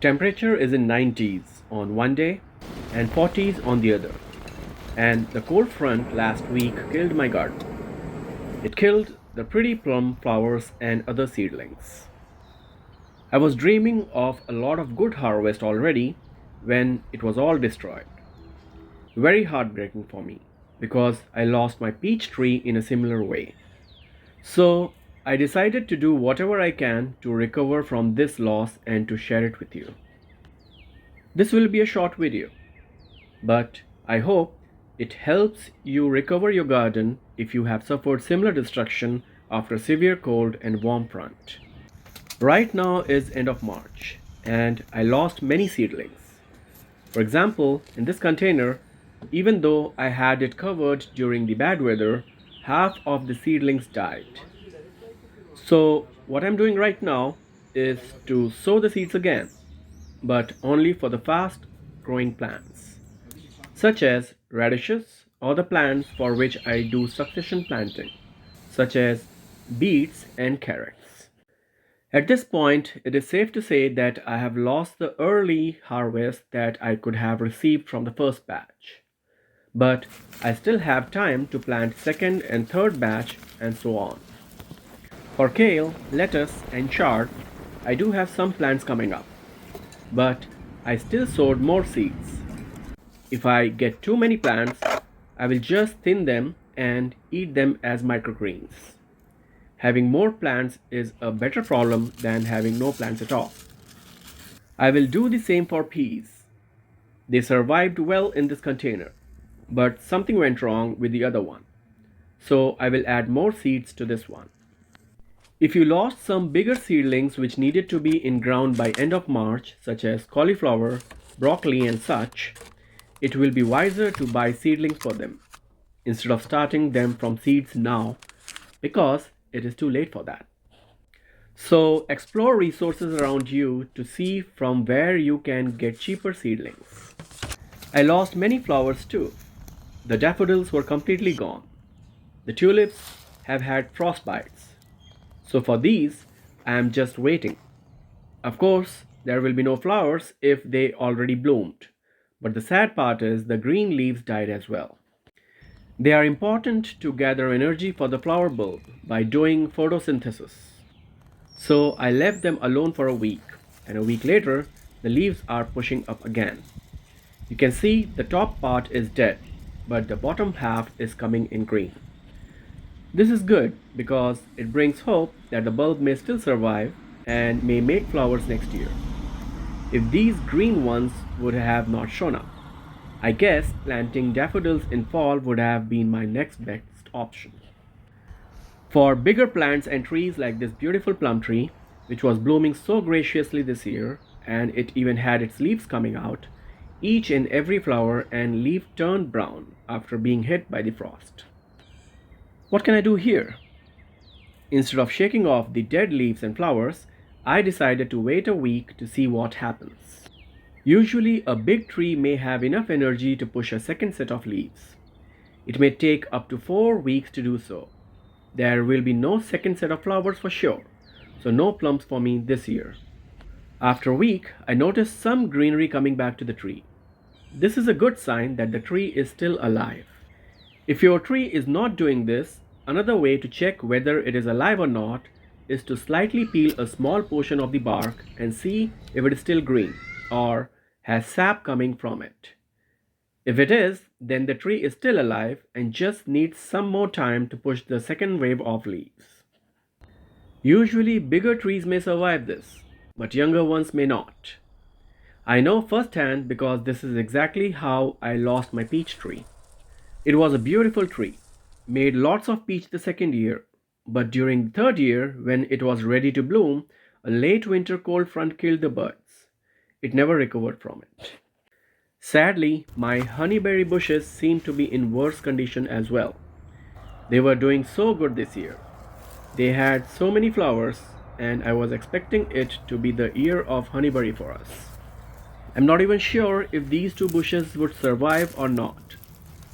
Temperature is in 90s on one day and 40s on the other. And the cold front last week killed my garden. It killed the pretty plum flowers and other seedlings. I was dreaming of a lot of good harvest already when it was all destroyed. Very heartbreaking for me because I lost my peach tree in a similar way. So I decided to do whatever I can to recover from this loss and to share it with you. This will be a short video, but I hope it helps you recover your garden if you have suffered similar destruction after a severe cold and warm front. Right now is end of March and I lost many seedlings. For example, in this container, even though I had it covered during the bad weather, half of the seedlings died. So what I'm doing right now is to sow the seeds again, but only for the fast growing plants, such as radishes or the plants for which I do succession planting, such as beets and carrots. At this point, it is safe to say that I have lost the early harvest that I could have received from the first batch. But I still have time to plant second and third batch and so on. For kale, lettuce and chard, I do have some plants coming up, but I still sowed more seeds. If I get too many plants, I will just thin them and eat them as microgreens. Having more plants is a better problem than having no plants at all. I will do the same for peas. They survived well in this container, but something went wrong with the other one. So I will add more seeds to this one. If you lost some bigger seedlings which needed to be in ground by end of March, such as cauliflower, broccoli and such, it will be wiser to buy seedlings for them instead of starting them from seeds now because it is too late for that. So explore resources around you to see from where you can get cheaper seedlings. I lost many flowers too. The daffodils were completely gone. The tulips have had frostbites. So for these, I am just waiting. Of course, there will be no flowers if they already bloomed. But the sad part is the green leaves died as well. They are important to gather energy for the flower bulb by doing photosynthesis. So I left them alone for a week, and a week later, the leaves are pushing up again. You can see the top part is dead, but the bottom half is coming in green. This is good because it brings hope that the bulb may still survive and may make flowers next year. If these green ones would have not shown up, I guess planting daffodils in fall would have been my next best option. For bigger plants and trees like this beautiful plum tree, which was blooming so graciously this year, and it even had its leaves coming out, each and every flower and leaf turned brown after being hit by the frost. What can I do here? Instead of shaking off the dead leaves and flowers, I decided to wait a week to see what happens. Usually, a big tree may have enough energy to push a second set of leaves. It may take up to 4 weeks to do so. There will be no second set of flowers for sure, so no plums for me this year. After a week, I noticed some greenery coming back to the tree. This is a good sign that the tree is still alive. If your tree is not doing this, another way to check whether it is alive or not is to slightly peel a small portion of the bark and see if it is still green or has sap coming from it. If it is, then the tree is still alive and just needs some more time to push the second wave of leaves. Usually, bigger trees may survive this, but younger ones may not. I know firsthand because this is exactly how I lost my peach tree. It was a beautiful tree, made lots of peach the second year, but during the third year, when it was ready to bloom, a late winter cold front killed the buds. It never recovered from it. Sadly, my honeyberry bushes seem to be in worse condition as well. They were doing so good this year. They had so many flowers, and I was expecting it to be the year of honeyberry for us. I'm not even sure if these two bushes would survive or not,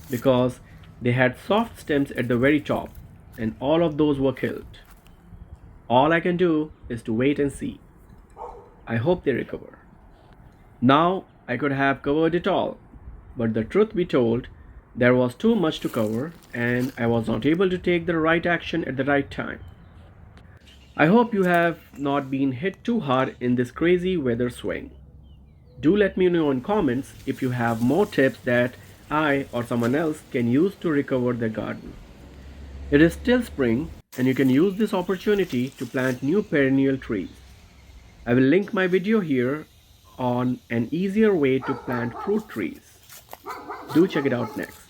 because they had soft stems at the very top, and all of those were killed. All I can do is to wait and see. I hope they recover. Now I could have covered it all, but the truth be told, there was too much to cover and I was not able to take the right action at the right time. I hope you have not been hit too hard in this crazy weather swing. Do let me know in comments if you have more tips that I or someone else can use to recover their garden. It is still spring and you can use this opportunity to plant new perennial trees. I will link my video here on an easier way to plant fruit trees. Do check it out next.